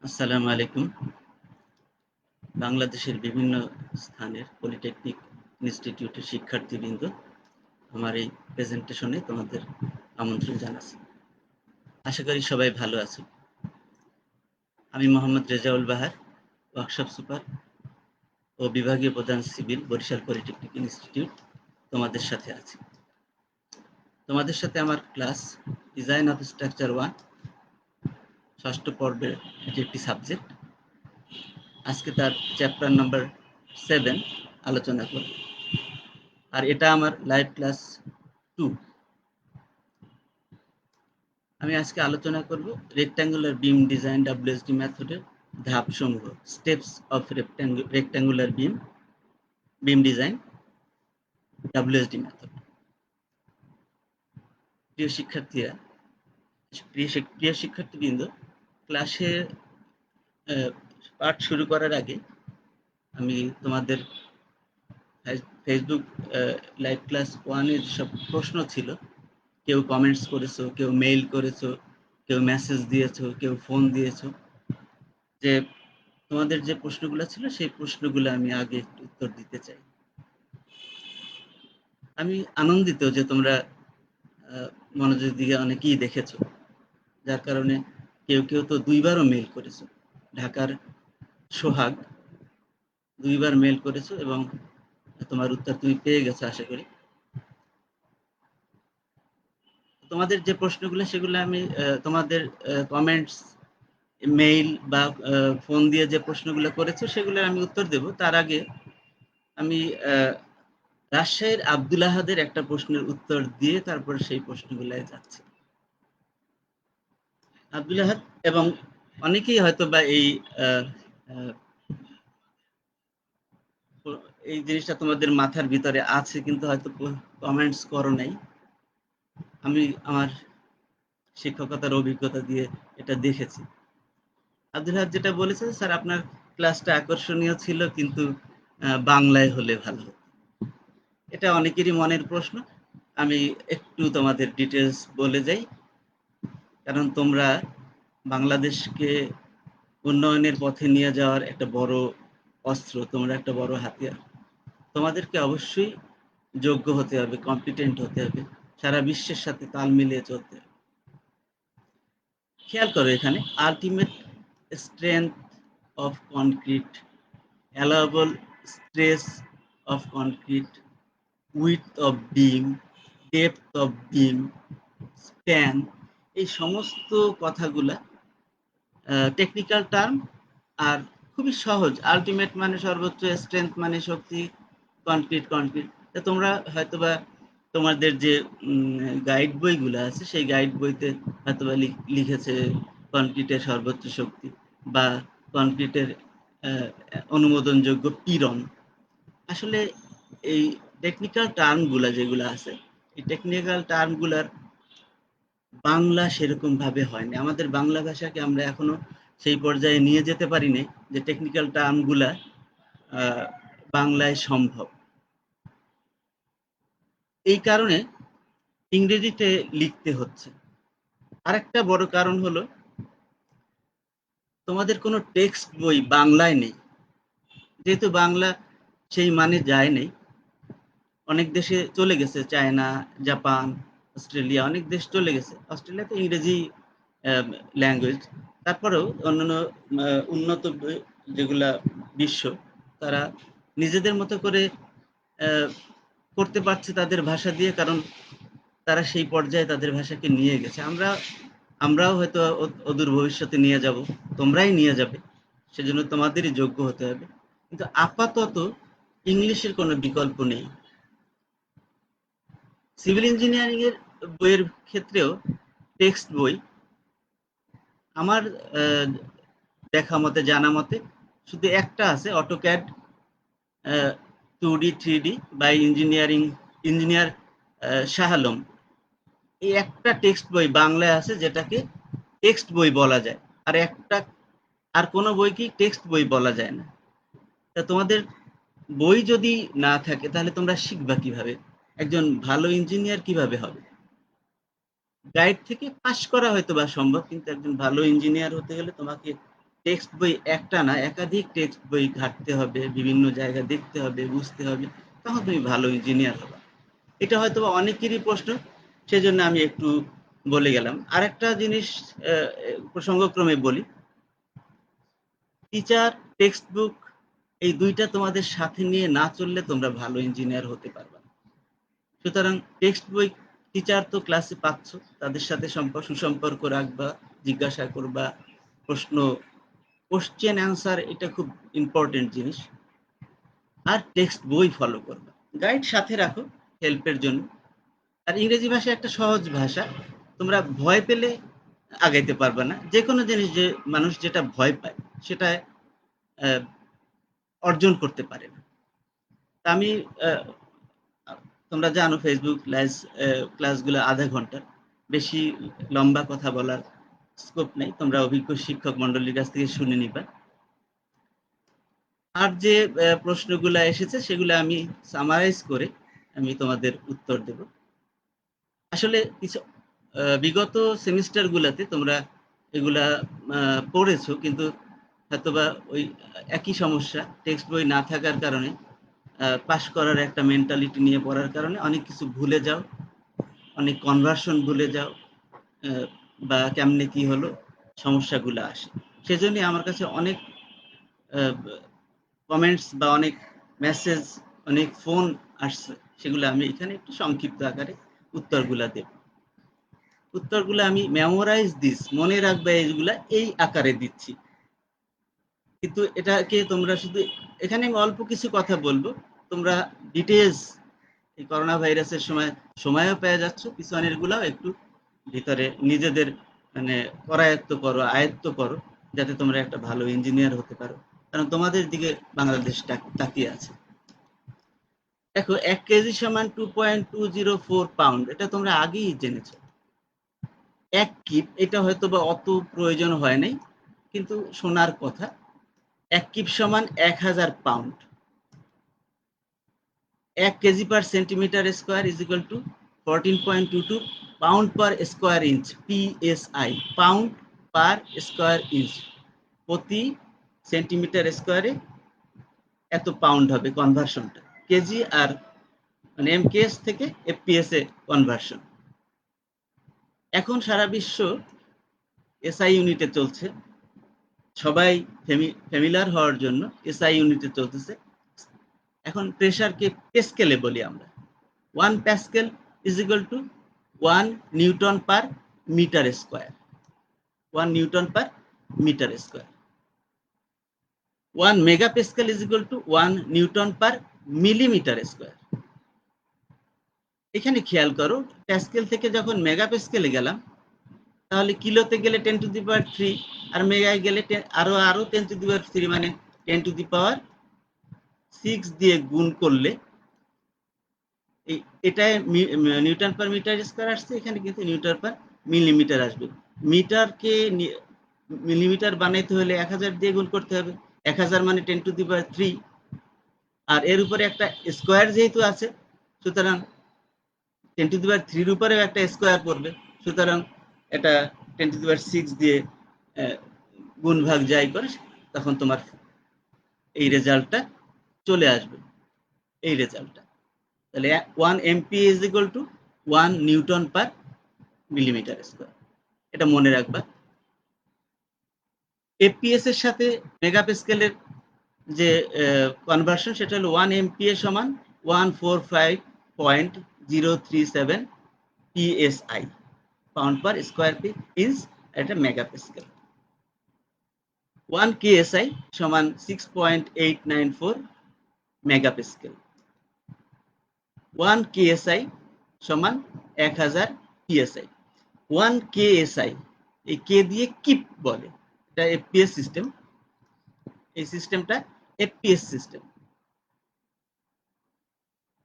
আসসালামু আলাইকুম। বাংলাদেশের বিভিন্ন স্থানের পলিটেকনিক ইনস্টিটিউটের শিক্ষার্থীবৃন্দ, আমার এই প্রেজেন্টেশনে তোমাদের আমন্ত্রণ জানাচ্ছি। আশা করি সবাই ভালো আছো। আমি মোহাম্মদ রেজাউল বাহার, ওয়ার্কশপ সুপার ও বিভাগীয় প্রধান সিভিল, বরিশাল পলিটেকনিক ইনস্টিটিউট তোমাদের সাথে আছি। তোমাদের সাথে আমার ক্লাস ডিজাইন অফ স্ট্রাকচার 1 ষষ্ঠ পর্বের এটি একটি সাবজেক্ট। আজকে তার চ্যাপ্টার নাম্বার 7 আলোচনা করব। আর এটা আমার লাইভ ক্লাস 2। আমি আজকে আলোচনা করব রেক্ট্যাঙ্গুলার বিম ডিজাইন WSD মেথডের ধাপসমূহ, steps of rectangular beam design WSD method. প্রিয় শিক্ষার্থীরা, প্রিয় শিক্ষার্থীবৃন্দ, ক্লাসে পাঠ শুরু করার আগে আমি তোমাদের ফেসবুক লাইভ ক্লাস 1 এর সব প্রশ্ন ছিল, কেউ কমেন্টস করেছো, কেউ মেইল করেছো, কেউ মেসেজ দিয়েছো, কেউ ফোন দিয়েছো, যে তোমাদের যে প্রশ্নগুলো ছিল সেই প্রশ্নগুলো আমি আগে একটু উত্তর দিতে চাই। আমি আনন্দিত যে তোমরা মনোযোগ দিয়ে অনেকেই দেখেছো, যার কারণে কেউ কেউ তো 2বারও মেইল করেছো। ঢাকার সোহাগ 2বার মেইল করেছো এবং তোমার উত্তর তুমি পেয়ে গেছো আশা করি। তোমাদের যে প্রশ্নগুলো সেগুলো আমি তোমাদের কমেন্টস, মেইল বা ফোন দিয়ে যে প্রশ্নগুলো করেছো সেগুলো আমি উত্তর দেব। তার আগে আমি রাজশাহীর আব্দুল আহাদের একটা প্রশ্নের উত্তর দিয়ে তারপরে সেই প্রশ্নগুলোয় যাচ্ছে। আব্দুল আহাদ, এবং অনেকেই হয়তো বা এই জিনিসটা তোমাদের মাথার ভিতরে আছে, কিন্তু হয়তো কমেন্টস করো নাই। আমি আমার শিক্ষকতার অভিজ্ঞতা দিয়ে এটা দেখেছি। আব্দুল আহাদ যেটা বলেছে, স্যার আপনার ক্লাসটা আকর্ষণীয় ছিল, কিন্তু বাংলায় হলে ভালো হতো। এটা অনেকেরই মনের প্রশ্ন। আমি একটু তোমাদের ডিটেলস বলে যাই, কারণ তোমরা বাংলাদেশকে উন্নয়নের পথে নিয়ে যাওয়ার একটা বড় অস্ত্র, তোমরা একটা বড় হাতিয়ার। তোমাদেরকে অবশ্যই যোগ্য হতে হবে, কম্পিটেন্ট হতে হবে, সারা বিশ্বের সাথে তাল মিলিয়ে চলতে হবে। খেয়াল করো, এখানে ultimate strength of concrete, allowable stress of concrete, width of beam, depth of beam, span, এই সমস্ত কথাগুলা টেকনিক্যাল টার্ম, আর খুবই সহজ। আলটিমেট মানে সর্বোচ্চ, স্ট্রেংথ মানে শক্তি, কনক্রিট কনক্রিট। তোমরা হয়তোবা তোমাদের যে গাইড বইগুলো আছে সেই গাইড বইতে হয়তোবা লিখেছে কনক্রিটের সর্বোচ্চ শক্তি বা কনক্রিটের অনুমোদনযোগ্য পীড়ন। আসলে এই টেকনিক্যাল টার্মগুলা যেগুলো আছে, এই টেকনিক্যাল টার্মগুলার বাংলা সেরকম ভাবে হয়নি। আমাদের বাংলা ভাষাকে আমরা এখনো সেই পর্যায়ে নিয়ে যেতে পারিনি যে টেকনিক্যাল টার্মগুলা বাংলায় সম্ভব। এই কারণে ইংরেজিতে লিখতে হচ্ছে। আরেকটা বড় কারণ হলো, তোমাদের কোনো টেক্সট বই বাংলায় নেই। যেহেতু বাংলা সেই মানে যায় নেই, অনেক দেশে চলে গেছে, চায়না, জাপান, অস্ট্রেলিয়া, অনেক দেশ চলে গেছে। অস্ট্রেলিয়াতে ইংরেজি ল্যাঙ্গুয়েজ। তারপরেও অন্যান্য উন্নত যেগুলা বিশ্ব, তারা নিজেদের মতো করে করতে পারছে তাদের ভাষা দিয়ে, কারণ তারা সেই পর্যায়ে তাদের ভাষাকে নিয়ে গেছে। আমরাও হয়তো অদূর ভবিষ্যতে নিয়ে যাব, তোমরাই নিয়ে যাবে, সেজন্য তোমাদেরই যোগ্য হতে হবে। কিন্তু আপাতত ইংলিশের কোনো বিকল্প নেই। সিভিল ইঞ্জিনিয়ারিং এর বইয়ের ক্ষেত্রেও টেক্সট বই আমার দেখা মতে, জানা মতে শুধু একটা আছে, AutoCAD 2D 3D by engineer Shah Alam. এই একটা টেক্সট বই বাংলায় আছে যেটাকে টেক্সট বই বলা যায়, আর কোনো বইকেই টেক্সট বই বলা যায় না। তা তোমাদের বই যদি না থাকে তাহলে তোমরা শিখবা কিভাবে? একজন ভালো ইঞ্জিনিয়ার কিভাবে হবে? গাইড থেকে পাস করা হয়তো বা সম্ভব, কিন্তু একজন ভালো ইঞ্জিনিয়ার হতে গেলে তোমাকে টেক্সট বই একটা না, একাধিক টেক্সট বই ঘাটতে হবে, বিভিন্ন জায়গা দেখতে হবে, বুঝতে হবে, তখন তুমি ভালো ইঞ্জিনিয়ার হবে। এটা হয়তো অনেকেরই প্রশ্ন, সেজন্য আমি একটু বলে গেলাম। আরেকটা জিনিস প্রসঙ্গক্রমে বলি, টিচার, টেক্সট বুক, এই দুইটা তোমাদের সাথে নিয়ে না চললে তোমরা ভালো ইঞ্জিনিয়ার হতে পারবে না। সুতরাং টেক্সট বই, টিচার তো ক্লাসে পাচ্ছ, তাদের সাথে সুসম্পর্ক রাখবা, জিজ্ঞাসা করবা, প্রশ্ন, কোশ্চেন অ্যান্সার, এটা খুব ইম্পর্টেন্ট জিনিস। আর টেক্সট বই ফলো করবা, গাইড সাথে রাখো হেল্পের জন্য। আর ইংরেজি ভাষা একটা সহজ ভাষা, তোমরা ভয় পেলে আগাইতে পারবে না। যে কোনো জিনিস, যে মানুষ যেটা ভয় পায় সেটা অর্জন করতে পারে না। তা আমি, তোমরা জানো ফেসবুক ক্লাসগুলো আধা ঘন্টা, বেশি লম্বা কথা বলার স্কোপ নেই, তোমরা অভিজ্ঞ শিক্ষক মন্ডলীর কাছ থেকে শুনে নিবা। আর যে প্রশ্নগুলো এসেছে সেগুলো আমি সামারাইজ করে আমি তোমাদের উত্তর দেব। আসলে কিছু বিগত সেমিস্টারগুলোতে তোমরা এগুলা পড়েছো, কিন্তু হয়তোবা ওই একই সমস্যা, টেক্সট বই না থাকার কারণে, পাস করার একটা মেন্টালিটি নিয়ে পড়ার কারণে অনেক কিছু ভুলে যাও, অনেক কনভার্সন ভুলে যাও, বা কেমনে কি হলো, সমস্যাগুলো আসে। সেজন্যই আমার কাছে অনেক কমেন্টস বা অনেক মেসেজ, অনেক ফোন আসছে, সেগুলো আমি এখানে একটু সংক্ষিপ্ত আকারে উত্তরগুলা দেব। উত্তরগুলো আমি মেমোরাইজ দিস, মনে রাখবে, এইগুলা এই আকারে দিচ্ছি। কিন্তু এটাকে তোমরা শুধু, এখানে আমি অল্প কিছু কথা বলবো, তোমরা ডিটেলস এই করোনা ভাইরাসের সময়ও পেয়ে যাচ্ছ, পিছনের গুলাও একটু ভিতরে নিজেদের মানে করায়ত্ত করো, আয়ত্ত করো, যাতে তোমরা একটা ভালো ইঞ্জিনিয়ার হতে পারো, কারণ তোমাদের দিকে বাংলাদেশ তাকিয়ে আছে। দেখো, 1 কেজি সমান 2.204 পাউন্ড, এটা তোমরা আগেই জেনেছো। 1 কিপ, এটা হয়তো বা অত প্রয়োজন হয় নাই, কিন্তু শোনার কথা। 1 কিপ সমান 1000 pound. 1 KG per centimetre square is equal two 14.22 pound per square inch, PSI, pound per square inch. প্রতি সেন্টিমিটার স্কোয়ারে এত পাউন্ড হবে কনভার্সনটা, কেজি আর মানে এমকেএস থেকে এফপিএস এ কনভার্সন। এখন সারা বিশ্ব এসআই ইউনিটে চলছে, সবাই ফ্যামিলিয়ার হওয়ার জন্য এসআই ইউনিটে চলতেছে। এখন প্রেসারকে প্যাসকেলে বলি আমরা। 1 pascal is equal to 1 newton per metre square. 1 newton per metre square. 1 megapascal is equal to 1 newton per millimetre square. এখানে খেয়াল করো, প্যাসকেল থেকে যখন মেগাপ্যাসকেলে গেলাম, তাহলে কিলোতে গেলে 10 টু দি পাওয়ার 3, আর মেগায় গেলে আরো 10 টু দি পাওয়ার 3, মানে 10 টু দি পাওয়ার 6 দিয়ে গুণ করলে এটাই নিউটন পার মিটার স্কোয়ার আসছে, এখানে কিন্তু নিউটন পার মিলিমিটার আসবে। মিটারকে মিলিমিটার বানাইতে হলে 1000 দিয়ে গুণ করতে হবে, 1000 মানে 10 টু দি পাওয়ার 3, আর এর উপরে একটা স্কোয়ার যেহেতু আছে, সুতরাং 10 টু দি পাওয়ার 3 এর উপরেও একটা স্কোয়ার পড়বে, সুতরাং এটা 10 টু দি পাওয়ার 6 দিয়ে গুণ ভাগ যাই করে, তখন তোমার এই রেজাল্টটা চলে আসবে, এই রেজাল্টটা। তাহলে 1 MP is equal to 1 newton per millimetre square, এটা মনে রাখবা। এফপিএস এর সাথে মেগাপ্যাসকেলের যে কনভার্সন, সেটা হলো 1 এমপিএ সমান 145.037 পিএসআই, পাউন্ড পার স্কোয়ার ইঞ্চ, এটা মেগাপ্যাসকেল। 1 কেএসআই সমান 6.894 মেগাপ্যাসকেল। 1 কেএসআই সমান 1000 পিএসআই। 1 কেএসআই, এই কে দিয়ে কিপ বলে, এটা এফপিএস সিস্টেম, এই সিস্টেমটা এফপিএস সিস্টেম।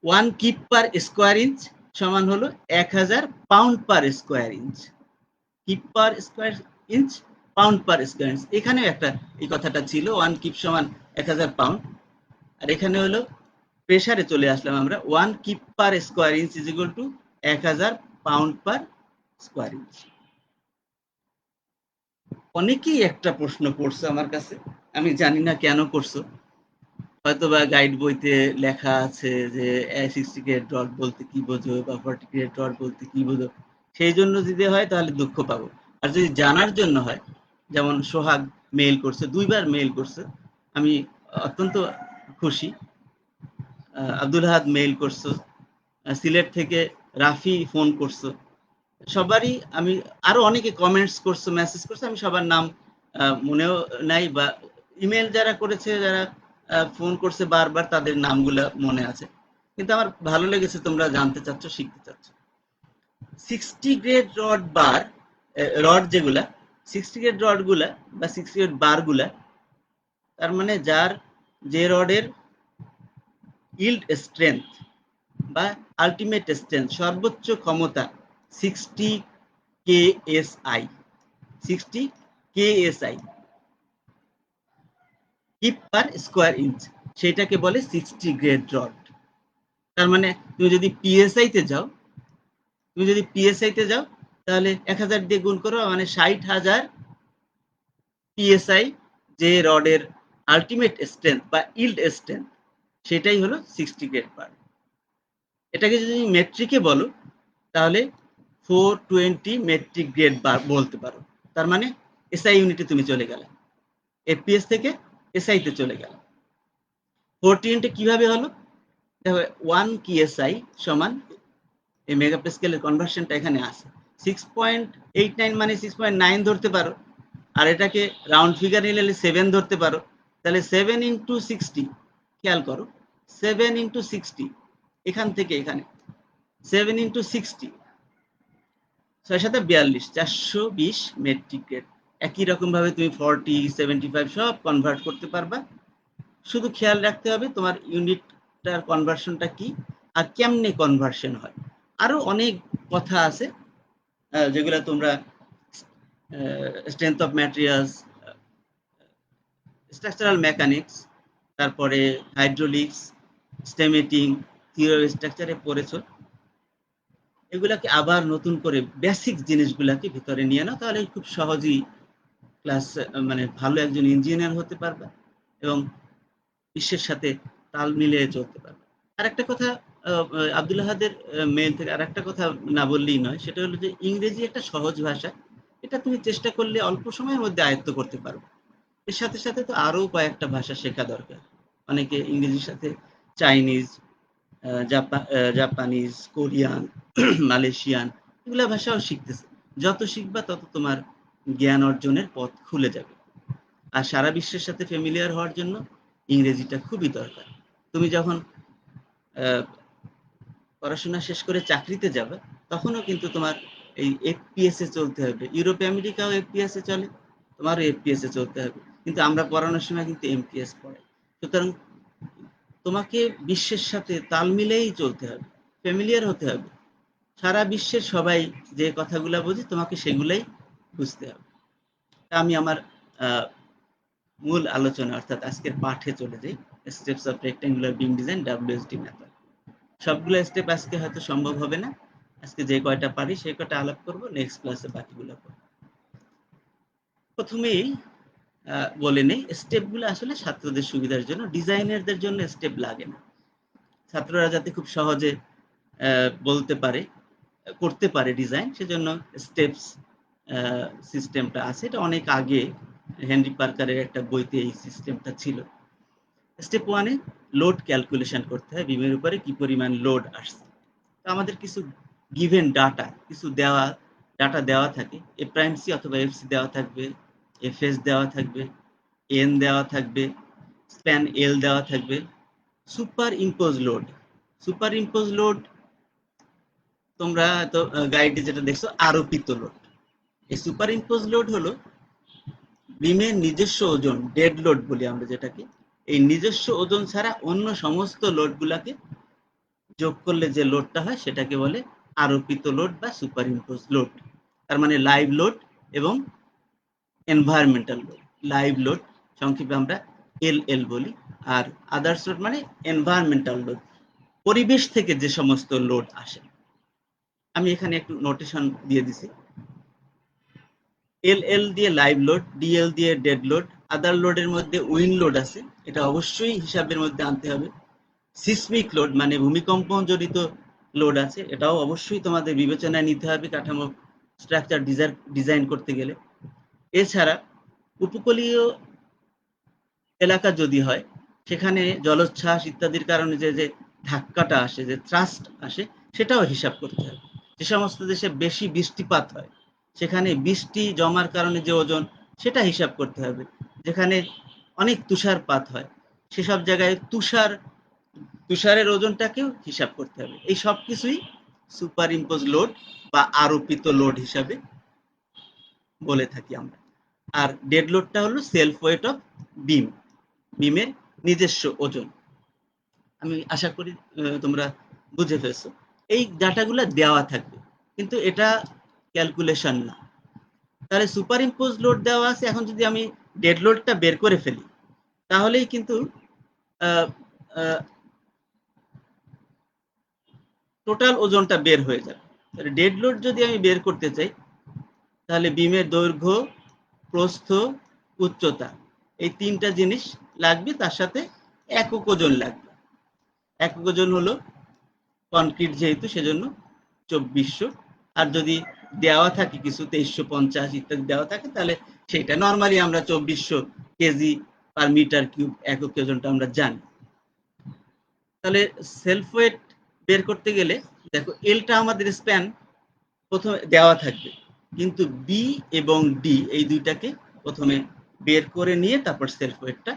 1 কিপ পার স্কোয়ার ইঞ্চ সমান হলো 1000 পাউন্ড পার স্কোয়ার ইঞ্চ। কিপ পার স্কোয়ার ইঞ্চ, পাউন্ড পার স্কোয়ার ইঞ্চ, এখানেও একটা এই কথাটা ছিল, 1 কিপ সমান 1000 পাউন্ড, আর এখানে হলো প্রেসারে চলে আসলাম আমরা, 1 keep per square inch is equal two 1000 pound per square inch. অনেকেই একটা প্রশ্ন করছে আমার কাছে, আমি জানি না কেন করছো। হয়তোবা গাইড বইতে লেখা আছে যে 60 গ্রেড রড বলতে কি বোঝো বা 40 গ্রেড রড বলতে কি বোঝো, সেই জন্য যদি হয় তাহলে দুঃখ পাবো। আর যদি জানার জন্য হয়, যেমন সোহাগ মেইল করছে, 2 বার মেইল করছে, আমি অত্যন্ত খুশি। আব্দুল হাদ মেইল করছো, সিলেট থেকে রাফি ফোন করছো, সবারই আমি, আরো অনেকে কমেন্টস করছো, মেসেজ করছো, আমি সবার নাম মনেও নাই, বা ইমেল যারা করেছে, যারা ফোন করছে বারবার, তাদের নামগুলা মনে আছে। কিন্তু আমার ভালো লেগেছে তোমরা জানতে চাচ্ছ, শিখতে চাচ্ছ। 60 গ্রেড রড বার, রড যেগুলা 60 গ্রেড রড গুলা বা 60 গ্রেড বার গুলা, তার মানে যার, যে রডের ইল্ড স্ট্রেংথ বা আলটিমেট স্ট্রেংথ, সর্বোচ্চ ক্ষমতা 60 KSI, 60 KSI, kip per square inch, সেটাকে বলে 60 গ্রেড রড। তার মানে তুমি যদি পিএসআই তে যাও, তাহলে 1000 দিয়ে গুণ করো, মানে 60,000 পিএসআই, যে রডের আলটিমেট স্ট্রেংথ বা ইল্ড স্ট্রেংথ, সেটাই হলো 60 গ্রেড বার। এটাকে যদি মেট্রিকে বলো, তাহলে 420 মেট্রিক গ্রেড বার বলতে পারো। তার মানে এসআই ইউনিটে তুমি চলে গেলে, এফপিএস থেকে এসআই তে চলে গেল। 40 ইউনিটে কিভাবে হলো? দেখো, 1 কেএসআই সমান, এই মেগাপাস্কেলের কনভার্সনটা এখানে আছে, 6.89 মানে 6.9 ধরতে পারো, আর এটাকে রাউন্ড ফিগার নিলে 7 ধরতে পারো। তাহলে 7 × 60, খেয়াল করো, 7 × 60, এখান থেকে এখানে 7 × 60, 6×7 = 42, 420 মেট্রিক গ্রেড। একই রকম ভাবে তুমি 40, 75 সব কনভার্ট করতে পারবা। শুধু খেয়াল রাখতে হবে তোমার ইউনিটটার কনভার্সনটা কি, আর কেমনে কনভার্সন হয়। আরো অনেক কথা আছে, যেগুলো তোমরা strength of materials, structural mechanics, তারপরে হাইড্রোলিক্স, স্টেমেটিং, থিওরি স্ট্রাকচারে পড়েছো। এগুলাকে আবার নতুন করে বেসিক জিনিসগুলাকে ভিতরে নিয়ে নাও, তাহলে খুব সহজেই ক্লাস, মানে ভালো একজন ইঞ্জিনিয়ার হতে পারবে এবং বিশ্বের সাথে তাল মিলিয়ে চলতে পারবে। আর একটা কথা, আব্দুল আহাদের মেইল থেকে আর একটা কথা না বললেই নয়, সেটা হলো যে ইংরেজি একটা সহজ ভাষা, এটা তুমি চেষ্টা করলে অল্প সময়ের মধ্যে আয়ত্ত করতে পারবে। এর সাথে সাথে তো আরো কয়েকটা ভাষা শেখা দরকার। অনেকে ইংরেজির সাথে চাইনিজ, জাপানিজ, কোরিয়ান, মালয়েশিয়ান, এগুলা ভাষাও শিখতেছে। যত শিখবা তত তোমার জ্ঞান অর্জনের পথ খুলে যাবে। আর সারা বিশ্বের সাথে ফ্যামিলিয়ার হওয়ার জন্য ইংরেজিটা খুবই দরকার। তুমি যখন পড়াশোনা শেষ করে চাকরিতে যাবে, তখনও কিন্তু তোমার এই এফপিএস এ চলতে হবে। ইউরোপ আমেরিকাও এফপিএস এ চলে, তোমারও এফপিএস এ চলতে হবে। কিন্তু আমরা পড়ানোর সময় কিন্তু এমপিএস পড়াই। সুতরাং তোমাকে বিশ্বের সাথে তাল মিলেই চলতে হবে, ফ্যামিলিয়ার হতে হবে। সারা বিশ্বের সবাই যে কথাগুলা বোঝে, তোমাকে সেগুলাই বুঝতে হবে। আমি আমার আহ, মূল আলোচনা, অর্থাৎ আজকের পাঠে চলে যাই। Steps of rectangular beam design, WSD method. সবগুলো স্টেপ আজকে হয়তো সম্ভব হবে না, আজকে যে কয়টা পারি সেই কয়টা আলাপ করব, নেক্সট ক্লাসে বাকিগুলো করব। প্রথমেই বলে নেই, স্টেপগুলো আসলে ছাত্রদের সুবিধার জন্য, ডিজাইনারদের জন্য স্টেপ লাগে না। ছাত্ররা যাতে খুব সহজে বলতে পারে, করতে পারে ডিজাইন, সেজন্য স্টেপস সিস্টেমটা আছে। এটা অনেক আগে হেনরি পার্কারের একটা বইতে এই সিস্টেমটা ছিল। স্টেপ 1-এ লোড ক্যালকুলেশন করতে হয়, বিমের উপরে কি পরিমাণ লোড আসছে। তো আমাদের কিছু গিভেন ডাটা, কিছু ডাটা দেওয়া থাকে, এ প্রাইম সি অথবা এফ সি দেওয়া থাকবে, এফএস দেওয়া থাকবে, এন দেওয়া থাকবে, স্প্যান এল দেওয়া থাকবে। Super impose load, super impose load তোমরা তো গাইডে যেটা দেখছো, আরোপিত লোড। এই সুপার ইম্পোজ লোড হলো বিমের নিজস্ব ওজন, ডেড লোড বলি আমরা যেটাকে। এই নিজস্ব ওজন ছাড়া অন্য সমস্ত লোড গুলাকে যোগ করলে যে লোডটা হয়, সেটাকে বলে আরোপিত লোড বা সুপার ইম্পোজ লোড। তার মানে লাইভ লোড এবং এনভায়রনমেন্টাল লোড। লাইভ লোড সংক্ষেপে আমরা এল বলি, আর আদার্স লোড মানে এনভায়রনমেন্টাল লোড, পরিবেশ থেকে যে সমস্ত লোড আসে। আমি এখানে একটু নোটেশন দিয়ে দিছি। এল দিয়ে লাইভ লোড, ডিএল দিয়ে ডেড লোড, আদার লোডের মধ্যে উইন্ড লোড আছে, এটা অবশ্যই হিসাবের মধ্যে আনতে হবে। সিসমিক লোড মানে ভূমিকম্প জড়িত লোড আছে, এটাও অবশ্যই তোমাদের বিবেচনায় নিতে হবে কাঠামো স্ট্রাকচার ডিজাইন করতে গেলে। এছাড়া উপকূলীয় এলাকা যদি হয়, সেখানে জলোচ্ছ্বাস ইত্যাদির কারণে যে ধাক্কাটা আসে, যে থ্রাস্ট আসে, সেটাও হিসাব করতে হবে। যে সমস্ত দেশে বেশি বৃষ্টিপাত হয়, সেখানে বৃষ্টি জমার কারণে যে ওজন, সেটা হিসাব করতে হবে। যেখানে অনেক তুষারপাত হয়, সেসব জায়গায় তুষারের ওজনটাকেও হিসাব করতে হবে। এই সব কিছুই সুপার ইম্পোজ লোড বা আরোপিত লোড হিসাবে বলে থাকি আমরা। আর ডেড লোডটা হলো সেলফ ওয়েট অফ বিম, বিমের নিজস্ব ওজন। আমি আশা করি তোমরা বুঝে ফেলছো। এই ডাটাগুলো দেওয়া থাকবে, কিন্তু এটা ক্যালকুলেশন না। তাহলে সুপার ইম্পোজ লোড দেওয়া আছে, এখন যদি আমি ডেড লোডটা বের করে ফেলি, তাহলেই কিন্তু টোটাল ওজনটা বের হয়ে যাবে। ডেড লোড যদি আমি বের করতে চাই, তাহলে বিমের দৈর্ঘ্য, প্রস্থ, উচ্চতা, এই তিনটা জিনিস লাগবে, তার সাথে একক ওজন লাগবে। একক ওজন হলো কনক্রিট যেহেতু, সেজন্য 2400। আর যদি দেওয়া থাকে কিছু 2350 ইত্যাদি দেওয়া থাকে, তাহলে সেটা নর্মালি আমরা 2400 কেজি পার মিটার কিউব একক ওজনটা আমরা জানি। তাহলে সেলফ ওয়েট বের করতে গেলে দেখো, এলটা আমাদের স্প্যান প্রথমে দেওয়া থাকবে, কিন্তু বি এবং ডি এই দুইটাকে প্রথমে বের করে নিয়ে তারপর সেলফ ওয়েটটা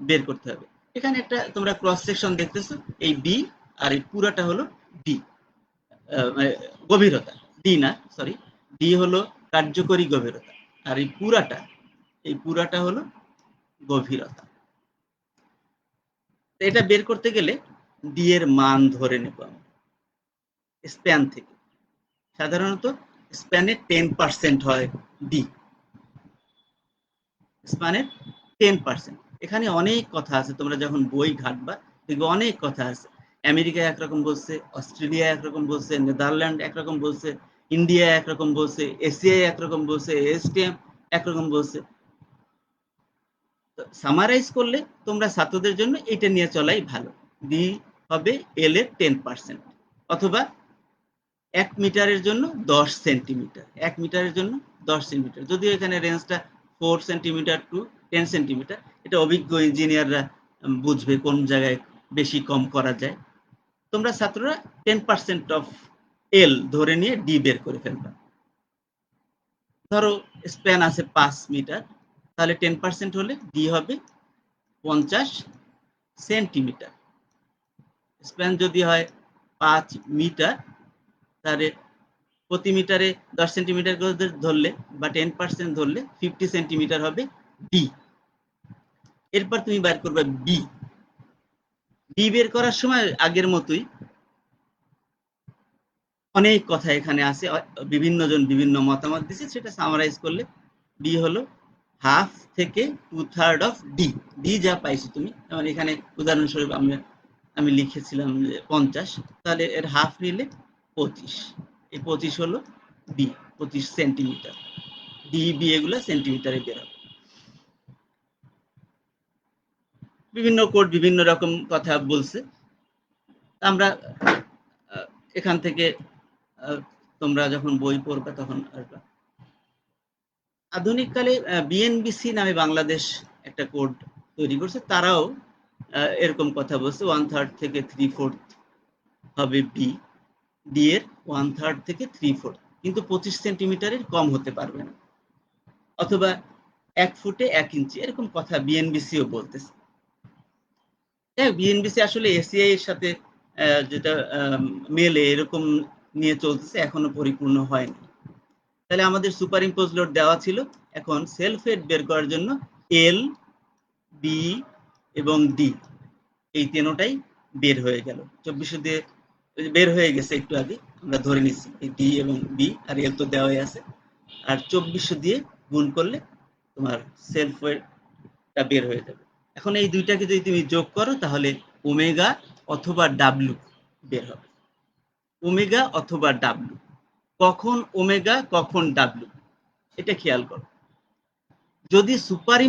বের করতে হবে। এখানে একটা তোমরা ক্রস সেকশন দেখতেছো, এই বি আর এই পুরাটা হলো ডি, গভীরতা। ডি না, সরি, ডি হলো কার্যকরী গভীরতা, আর এই পুরাটা হলো গভীরতা। এটা বের করতে গেলে ডি এর মান ধরে নেব আমি স্প্যান থেকে। সাধারণত স্প্যানের 10% হয় ডি, স্প্যানের 10%। এখানে অনেক কথা আছে, তোমরা যখন বই ঘাটবা দেখবে অনেক কথা আছে। আমেরিকা একরকম বলছে, অস্ট্রেলিয়া একরকম বলছে, নেদারল্যান্ড একরকম বলছে, ইন্ডিয়া একরকম বলছে, এশিয়া একরকম বলছে, এসটিএম একরকম বলছে। সামারাইজ করলে তোমরা ছাত্রদের জন্য এটা নিয়ে চলাই ভালো। ডি হবে এল এর 10%, অথবা 1 মিটারের জন্য 10 সেন্টিমিটার, 1 মিটারের জন্য 10 সেন্টিমিটার, যদিও এখানে রেঞ্জটা 4 সেন্টিমিটার টু 10 সেন্টিমিটার। এটা অভিজ্ঞ ইঞ্জিনিয়াররা বুঝবে কোন জায়গায় বেশি কম করা যায়। তোমরা ছাত্ররা 10% অফ এল ধরে নিয়ে ডি বের করে ফেলবা। ধরো স্প্যান আছে 5 মিটার, তাহলে 10% হলে ডি হবে 50 সেন্টিমিটার। স্প্যান যদি হয় 5 মিটার, তাহলে প্রতি মিটারে 10 সেন্টিমিটার করে ধরলে বা 10% ধরলে 50 সেন্টিমিটার হবে ডি। এরপর তুমি বের করবে বি। বি বের করার সময় আগের মতোই অনেক কথা এখানে আছে, বিভিন্ন জন বিভিন্ন মতামত দিচ্ছে, সেটা সামারাইজ করলে বি হলো হাফ থেকে 2/3 অফ ডি। ডি যা পাইছো তুমি, যেমন এখানে উদাহরণস্বরূপ আমি লিখেছিলাম 50, তাহলে এর হাফ নিলে 25। এই 25 হলো বি, 25 সেন্টিমিটার। ডি বি এগুলো সেন্টিমিটারে বের হবে। বিভিন্ন কোড বিভিন্ন রকম কথা বলছে, আমরা এখান থেকে তোমরা যখন বই পড়বে তখন আসবা। আধুনিককালে বিএনবিসি নামে বাংলাদেশ একটা কোড তৈরি করছে, তারাও এরকম কথা বলছে, 1/3 থেকে 3/4 হবে বি, ডি এর 1/3 থেকে 3/4, কিন্তু 25 সেন্টিমিটারের কম হতে পারবে না, অথবা 1 ফুটে 1 ইঞ্চি, এরকম কথা বিএনবিসিও বলতেছে। বিএনবিসি আসলে এসিআই এর সাথে যেটা মেলে এরকম নিয়ে চলতেছে, এখনো পরিপূর্ণ হয়নি। তাহলে আমাদের সুপার ইম্পোজ লোড দেওয়া ছিল, এখন সেলফ ওয়েট বের করার জন্য এল, বি এবং ডি এই তিনটাই বের হয়ে গেল। 2400 দিয়ে বের হয়ে গেছে একটু আগে, আমরা ধরে নিচ্ছি এই ডি এবং বি আর এল তো দেওয়াই আছে, আর 2400 দিয়ে গুণ করলে তোমার সেলফ ওয়েটটা বের হয়ে যাবে। এখন এই দুইটাকে যদি তুমি যোগ করো, তাহলে ওমেগা অথবা ডাব্লু বের হবে। ওমেগা অথবা ডাব্লু, কখন ওমেগা কখন ডাব্লু, এটা খেয়াল করো। যদি সুপার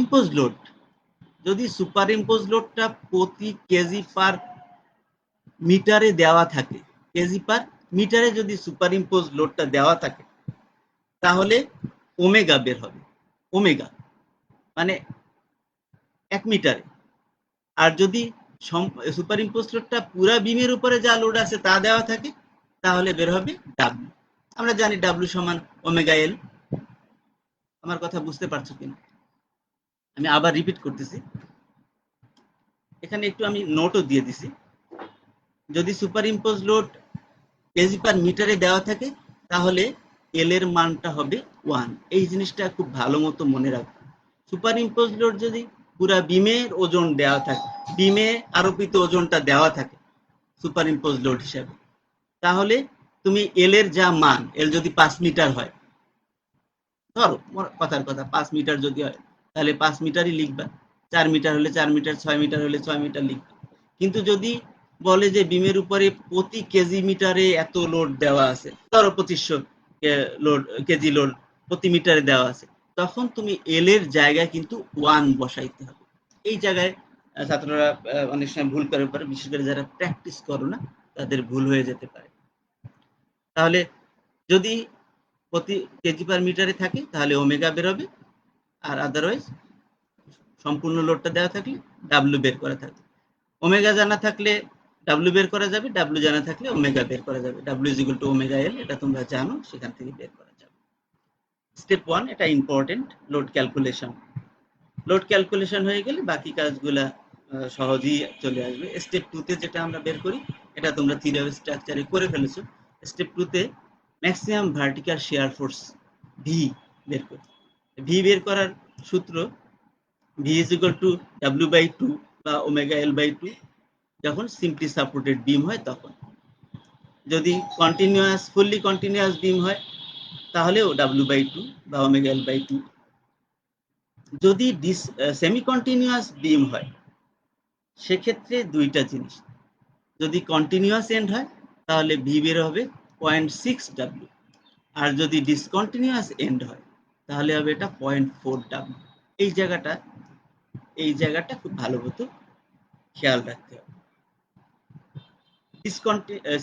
ইম্পোজ লোডটা প্রতি কেজি পার মিটারে দেওয়া থাকে, কেজি পার মিটারে যদি সুপার ইম্পোজ লোডটা দেওয়া থাকে, তাহলে ওমেগা বের হবে। ওমেগা মানে 1 মিটারে। আর যদি সুপার ইম্পোজ লোডটা পুরা বিমের উপরে যা লোড আছে তা দেওয়া থাকে, তাহলে বের হবে ডাব্লিউ। আমরা জানি ডাব্লিউ সমান ওমেগা এল। আমার কথা বুঝতে পারছো কিনা? আমি আবার রিপিট করতেছি, এখানে একটু আমি নোটও দিয়ে দিছি। যদি সুপার ইম্পোজ লোড কেজি পার মিটারে দেওয়া থাকে, তাহলে এল এর মানটা হবে 1। এই জিনিসটা খুব ভালো মতো মনে রাখবে। সুপার ইম্পোজ লোড যদি পুরা বিমের ওজন দেওয়া থাকে, বিমে আরোপিত ওজনটা দেওয়া থাকে সুপার ইম্পোজ লোড হিসাবে, তাহলে তুমি এল এর যা মান, এল যদি 5 মিটার হয়, ধরো কথার কথা 5 মিটার যদি হয়, তাহলে 5 মিটারই লিখবা। 4 মিটার হলে 4 মিটার, 6 মিটার হলে 6 মিটার লিখবা। কিন্তু যদি বলে যে বিমের উপরে প্রতি কেজি মিটারে এত লোড দেওয়া আছে, ধরো 2500 লোড, কেজি লোড প্রতি মিটারে দেওয়া আছে, তখন তুমি এল এর জায়গায় কিন্তু 1 বসাইতে হবে। এই জায়গায় ছাত্ররা অনেক সময় ভুল করে পারে, বিশেষ করে যারা প্র্যাকটিস করো না, তাদের ভুল হয়ে যেতে পারে। তাহলে যদি প্রতি কেজি পার মিটারে থাকে, তাহলে ওমেগা বেরোবে। আর আদারওয়াইজ সম্পূর্ণ লোডটা দেওয়া থাকলে ডাব্লিউ বের করা থাকবে। ওমেগা জানা থাকলে ডাব্লিউ বের করা যাবে, ডাব্লিউ জানা থাকলে ওমেগা বের করা যাবে। W is equal two omega এল, এটা তোমরা জানো, সেখান থেকে বের করা যাবে। স্টেপ 1 এটা important, load calculation. Load calculation হয়ে গেলে বাকি কাজগুলা সহজেই চলে আসবে। স্টেপ 2 তে যেটা আমরা বের করি, এটা তোমরা থিওরি অফ স্ট্রাকচারে করে ফেলেছো। স্টেপ 2 তে maximum vertical shear force V বের করি। ভি বের করার সূত্র V is equal to W by 2 বা ওমেগা এল বাই 2 যখন সিম্পলি সাপোর্টেড বিম হয় তখন। যদি কন্টিনিউয়াস, ফুললি কন্টিনিউয়াস বিম হয়, তাহলেও ডাব্লিউ বাই 2 বা ওমেগা এল বাই 2। যদি সেমি কন্টিনিউয়াস বিম হয়, সেক্ষেত্রে দুইটা জিনিস। যদি কন্টিনিউয়াস এন্ড হয়, তাহলে ভি বের হবে 0.6 ডাব্লিউ। আর যদি ডিসকন্টিনিউয়াস এন্ড হয়, তাহলে হবে এটা 0.4 ডাব্লিউ। এই জায়গাটা খুব ভালো মতো খেয়াল রাখতে হবে।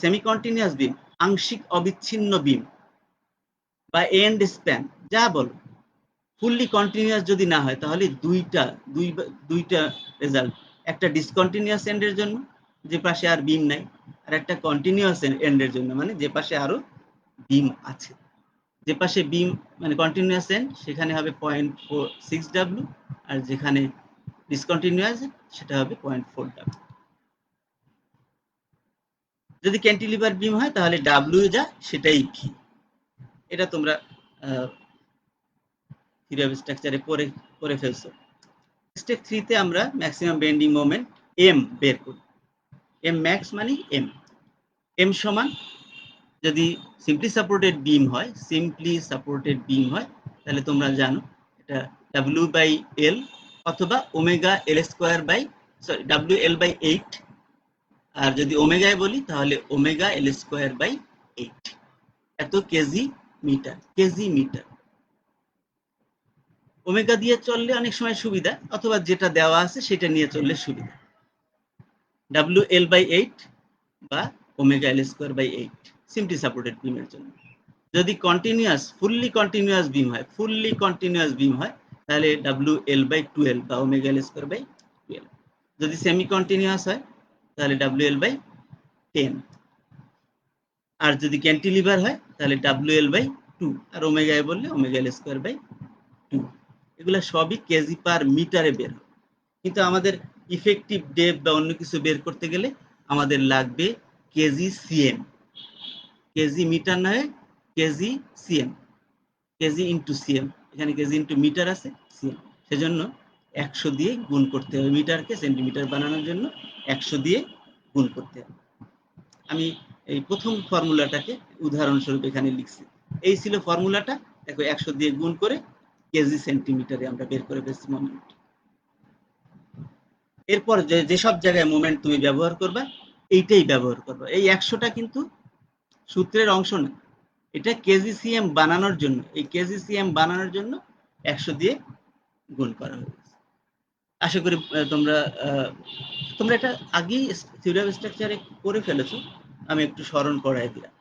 সেমি কন্টিনিউয়াস বিম, আংশিক অবিচ্ছিন্ন বিম বা এন্ড স্প্যান যা বলো, ফুললি কন্টিনিউয়াস যদি না হয়, তাহলে দুইটা রেজাল্ট। একটা ডিসকন্টিনিউয়াস এন্ডের জন্য, যে পাশে আর বিম নাই, আর একটা কন্টিনিউয়াস এন্ডের জন্য, মানে যে পাশে আরো বিম আছে। যে পাশে বিম মানে কন্টিনিউয়াস এন্ড, সেখানে হবে 0.46 ডাব্লিউ, আর যেখানে ডিসকন্টিনিউয়াস সেটা হবে 0.4 ডাব্লিউ। যদি ক্যান্টিলিভার বিম হয়, তাহলে ডাব্লিউ যা সেটাই ভি। এটা তোমরা থিওরি অফ স্ট্রাকচারে পড়ে ফেলছো। স্টেপ 3 তে আমরা ম্যাক্সিমাম বেন্ডিং মোমেন্ট এম বের করি। এম ম্যাক্স মানে এম সমান, যদি সিম্পলি সাপোর্টেড বিম হয়, তাহলে তোমরা জানো এটা ডাব্লিউ বাই এল অথবা omega L square by, sorry, W L by 8। আর যদি ওমেগায় বলি, তাহলে ওমেগা এল স্কোয়ার বাই 8। এত কেজি মিটার। ওমেগা দিয়ে চললে অনেক সময় সুবিধা, অথবা যেটা দেওয়া আছে সেটা নিয়ে চললে সুবিধা। ডাব্লিউ এল বাই 8 বা omega L square by 8 simply supported বিমের জন্য। যদি ফুললি কন্টিনিউয়াস বিম হয়, তাহলে ডাব্লিউ এল বাই 12 বা ওমেগা এল স্কোয়ার বাই 12। যদি সেমি কন্টিনিউয়াস হয়, তাহলে ডাব্লিউ এল বাই 10। আর যদি ক্যান্টিলিভার হয়, তাহলে ডাব্লিউ এল বাই 2, আর ওমেগায় বললে ওমেগা এল স্কোয়ার বাই 2। এগুলো সবই কেজি পার মিটারে বের হয়। কিন্তু আমাদের ইফেক্টিভ ডেপথ বা অন্য কিছু বের করতে গেলে আমাদের লাগবে কেজি সিএম। কেজি মিটার নয়, KG CM, KG into CM. এখানে কেজি ইন্টু মিটার আছে, সিএম, সেজন্য 100 দিয়ে গুণ করতে হবে। মিটারকে সেন্টিমিটার বানানোর জন্য 100 দিয়ে গুণ করতে হবে। আমি এই প্রথম ফর্মুলাটাকে উদাহরণস্বরূপ এখানে লিখছি। এই ছিল ফর্মুলাটা। দেখো 100 দিয়ে গুণ করে কেজি সেন্টিমিটারে আমরা বের করে ফেলছি মোমেন্ট। এরপর যেসব জায়গায় মোমেন্ট তুমি ব্যবহার করবা, এইটাই ব্যবহার করবা। এই 100টা কিন্তু সূত্রের অংশ না, এটা কেজি সিএম বানানোর জন্য। এই কেজি সিএম বানানোর জন্য 100 দিয়ে গুণ করা হয়েছে। আশা করি তোমরা তোমরা এটা আগেই থিওরি অফ স্ট্রাকচারে করে ফেলেছো, আমি একটু স্মরণ করাই দিলাম।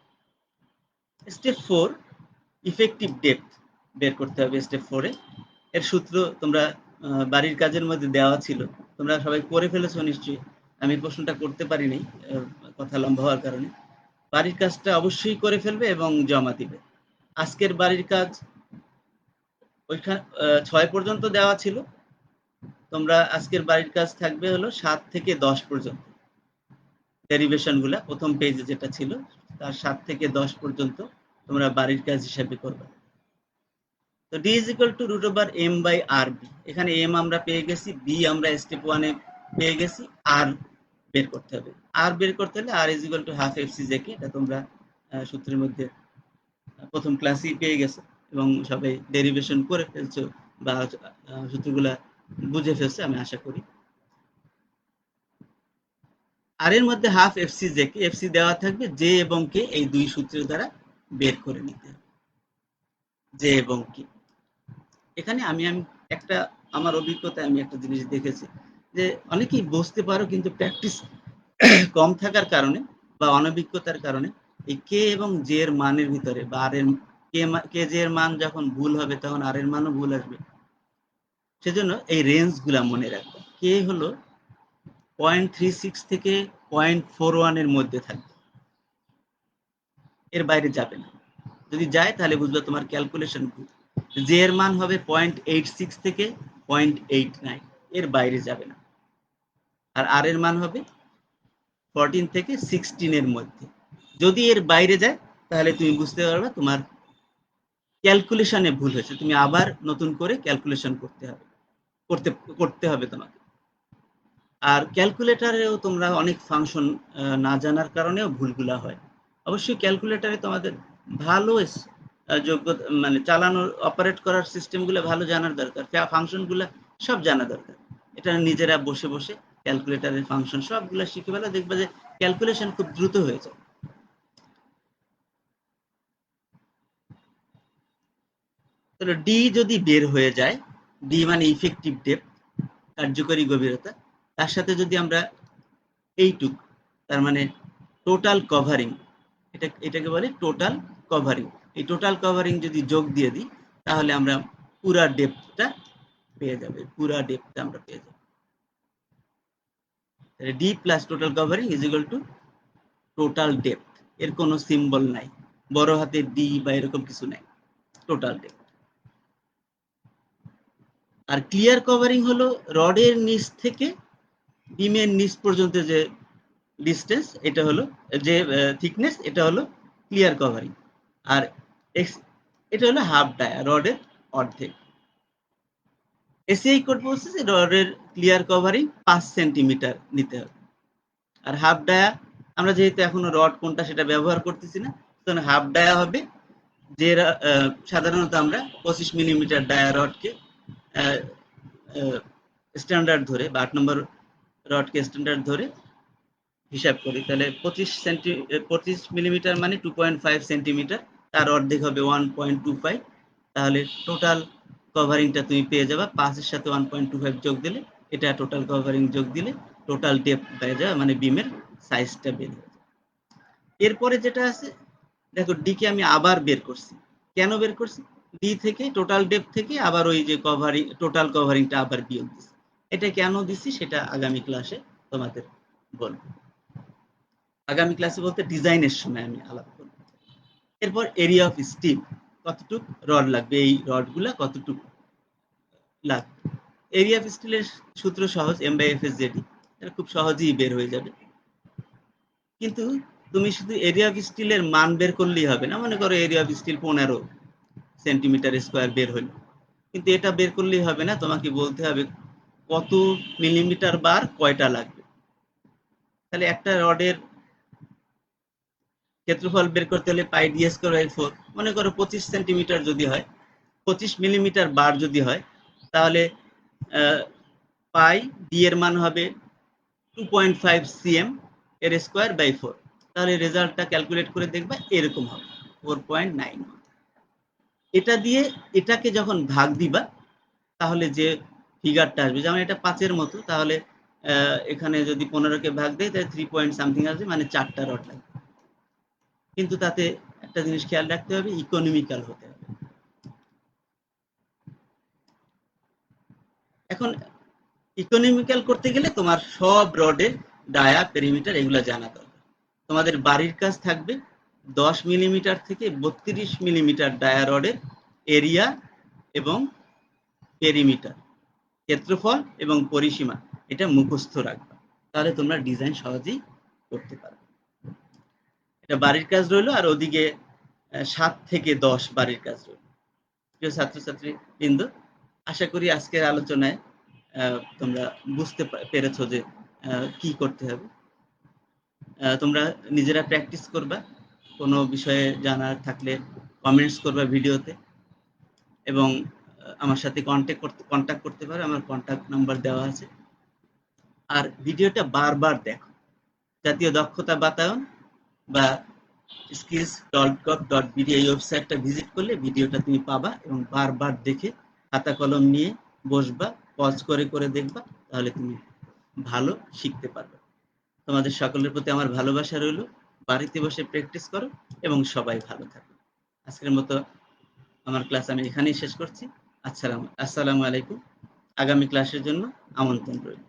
স্টেপ 4 ইফেক্টিভ ডেপথ বের করতে হবে। স্টেপ 4 এর সূত্র তোমরা বাড়ির কাজের মধ্যে দেওয়া ছিল, তোমরা সবাই করে ফেলেছো নিশ্চয়ই। আমি প্রশ্নটা করতে পারিনি কথা লম্বা হওয়ার কারণে। বাড়ির কাজটা অবশ্যই করে ফেলবে এবং জমা দিবে। আজকের বাড়ির কাজ ওইখানে 6 পর্যন্ত দেওয়া ছিল, তোমরা আজকের বাড়ির কাজ থাকবে হলো 7 থেকে 10 পর্যন্ত। ডেরিভেশন গুলা প্রথম পেজে যেটা ছিল তার 7 থেকে 10 পর্যন্ত তোমরা বাড়ির কাজ হিসাবে করবে। তো d is equal to root over m by rb, এখানে m আমরা পেয়ে গেছি, b আমরা স্টেপ 1 এ পেয়ে গেছি, r বের করতে হবে। r বের করতে হলে r is equal to half fcj, এটা তোমরা সূত্রের মধ্যে প্রথম ক্লাসেই পেয়ে গেছো এবং সবাই ডেরিভেশন করে ফেলছো বা সূত্রগুলা বুঝে ফেলছো আমি আশা করি। আর এর মধ্যে half FC J K, FC দেওয়া থাকবে, জে এবং কে এই দুই সূত্রের দ্বারা বের করে নিতে হবে। জে এবং কে, এখানে আমি একটা আমার অভিজ্ঞতায় আমি একটা জিনিস দেখেছি যে অনেকেই বুঝতে পারো কিন্তু প্র্যাকটিস কম থাকার কারণে বা অনভিজ্ঞতার কারণে এই কে এবং জে এর মানের ভিতরে বা আর এর কে জে এর মান যখন ভুল হবে তখন আর এর মানও ভুল আসবে। সেজন্য এই রেঞ্জ গুলা মনে রাখবে। কে হলো 0.36 থেকে 0.41 এর মধ্যে থাকবে, এর বাইরে যাবে না। যদি যায় তাহলে বুঝবে তোমার ক্যালকুলেশন ভুল। জে এর মান হবে 0.86 থেকে 0.89, এর বাইরে যাবে না। আর আর এর মান হবে 14 থেকে 16 এর মধ্যে। যদি এর বাইরে যায় তাহলে তুমি বুঝতে পারবে তোমার ক্যালকুলেশনে ভুল হয়েছে, তুমি আবার নতুন করে ক্যালকুলেশন করতে হবে তোমাকে। আর ক্যালকুলেটারেও তোমরা অনেক ফাংশন না জানার কারণেও ভুলগুলা হয়। অবশ্যই ক্যালকুলেটারে তোমাদের ভালো যোগ্যতা মানে চালানোর অপারেট করার সিস্টেমগুলো ভালো জানার দরকার, ফাংশনগুলো সব জানা দরকার। এটা নিজেরা বসে বসে ক্যালকুলেটারের ফাংশন সবগুলো শিখে ফেলে, দেখবে যে ক্যালকুলেশন খুব দ্রুত হয়ে যায়। তাহলে ডি যদি বের হয়ে যায়, ডি মানে ইফেক্টিভ ডেপথ, কার্যকরী গভীরতা, তার সাথে যদি আমরা এইটুক, তার মানে টোটাল কভারিং, এটাকে বলে টোটাল কভারিং, এই টোটাল কভারিং যদি যোগ দিয়ে দিই তাহলে আমরা পুরা ডেপথটা পেয়ে যাবে, পুরা ডেপথটা আমরা পেয়ে যাব। D plus total covering is equal two total depth, এর কোনো সিম্বল নাই, বড় হাতের ডি বা এরকম কিছু নাই, টোটাল ডেপথ। আর ক্লিয়ার কভারিং হলো রডের নিচ থেকে বিমের নিচ পর্যন্ত যে ডিস্টেন্স, এটা হলো যে থিকনেস, এটা হলো ক্লিয়ার কভারিং। আর এটা হলো হাফ ডায়া, রডের অর্ধেক। এসিআই কোড বলছে যে রডের ক্লিয়ার কভারিং 5 সেন্টিমিটার নিতে হবে। আর হাফ ডায়া আমরা যেহেতু এখনো রড কোনটা সেটা ব্যবহার করতেছি না, তখন হাফ ডায়া হবে যে সাধারণত আমরা 25 মিলিমিটার ডায়া রডকে স্ট্যান্ডার্ড ধরে বা 8 নম্বর রডকে স্ট্যান্ডার্ড ধরে হিসাব করি, তাহলে 25 মিলিমিটার মানে 2.5 সেন্টিমিটার, তার অর্ধেক হবে 1.25, তাহলে টোটাল কভারিংটা তুমি পেয়ে যাবে 5 এর সাথে 1.25 যোগ দিলে, এটা টোটাল কভারিং যোগ দিলে টোটাল ডেপথ পেয়ে যাবে, মানে বিমের সাইজটা বের হয়ে যাবে। এরপরে যেটা আছে দেখো, ডি কে আমি আবার বের করছি। কেন বের করছি? ডি থেকে টোটাল ডেপথ থেকে আবার ওই যে কভারিং, টোটাল কভারিংটা আবার বিয়োগ দিছি। এটা কেন দিছি সেটা আগামী ক্লাসে তোমাদের বলবো। আগামী ক্লাসে বলতে ডিজাইনের সময় আমি আলাপ করব। এরপর এরিয়া অফ স্টিল, কতটুক রড লাগবে, এই রডগুলা কতটুক লাগবে। এরিয়া অফ স্টিলের সূত্র সহজ, M by F S JD, এটা খুব সহজেই বের হয়ে যাবে। কিন্তু তুমি শুধু এরিয়া অফ স্টিলের মান বের করলেই হবে না। মনে করো area of steel 15 centimetre square বের হলো, কিন্তু এটা বের করলেই হবে না, তোমাকে বলতে হবে কত মিলিমিটার বার কয়টা লাগবে। তাহলে একটা রডের ক্ষেত্রফল বের করতে হলে পাই ডি স্কয়ার বাই 4, মনে করো 25 সেন্টিমিটার যদি হয়, 25 মিলিমিটার বার যদি হয়, তাহলে পাই ডি এর মান হবে 2.5 সিএম এর স্কয়ার বাই 4, তাহলে রেজাল্টটা ক্যালকুলেট করে দেখবা এরকম হবে 4.9। এটা দিয়ে এটাকে যখন ভাগ দিবা তাহলে যে ফিগারটা আসবে, যেমন এটা 5-এর মতো, তাহলে এখানে যদি 15-কে ভাগ দেয় তাহলে 3 পয়েন্ট সামথিং আসবে, মানে 4টা রড লাগবে। কিন্তু তাতে একটা জিনিস খেয়াল রাখতে হবে, ইকোনমিক্যাল হতে হবে। এখন ইকোনমিক্যাল করতে গেলে তোমার সব রডের ডায়া, পেরিমিটার এগুলো জানা দরকার। তোমাদের বাড়ির কাজ থাকবে 10 মিলিমিটার থেকে 32 মিলিমিটার ডায়া রডের এরিয়া এবং পেরিমিটার, ক্ষেত্রফল এবং পরিসীমা, এটা মুখস্থ রাখবা, তাহলে তোমরা ডিজাইন সহজেই করতে পারবে। এটা বাড়ির কাজ রইলো। আর ওদিকে 7 থেকে 10 বাড়ির কাজ রইল। প্রিয় ছাত্রছাত্রী বৃন্দ, আশা করি আজকের আলোচনায় তোমরা বুঝতে পেরেছো যে কি করতে হবে। তোমরা নিজেরা প্র্যাকটিস করবা, কোনো বিষয়ে জানার থাকলে কমেন্টস করবা ভিডিওতে, এবং আমার সাথে কন্ট্যাক্ট করতে পারো, আমার কন্ট্যাক্ট নাম্বার দেওয়া আছে। আর ভিডিওটা বারবার দেখো। জাতীয় দক্ষতা বাতায়ন বা skills.gov.bd এই ওয়েবসাইটটা ভিজিট করলে ভিডিওটা তুমি পাবা, এবং বারবার দেখে খাতা কলম নিয়ে বসবা, পজ করে করে দেখবা, তাহলে তুমি ভালো শিখতে পারবে। তোমাদের সকলের প্রতি আমার ভালোবাসা রইল। বাড়িতে বসে প্র্যাকটিস করো এবং সবাই ভালো থাকো। আজকের মতো আমার ক্লাস আমি এখানেই শেষ করছি। আসসালামু আলাইকুম। আগামী ক্লাসের জন্য আমন্ত্রণ রইল।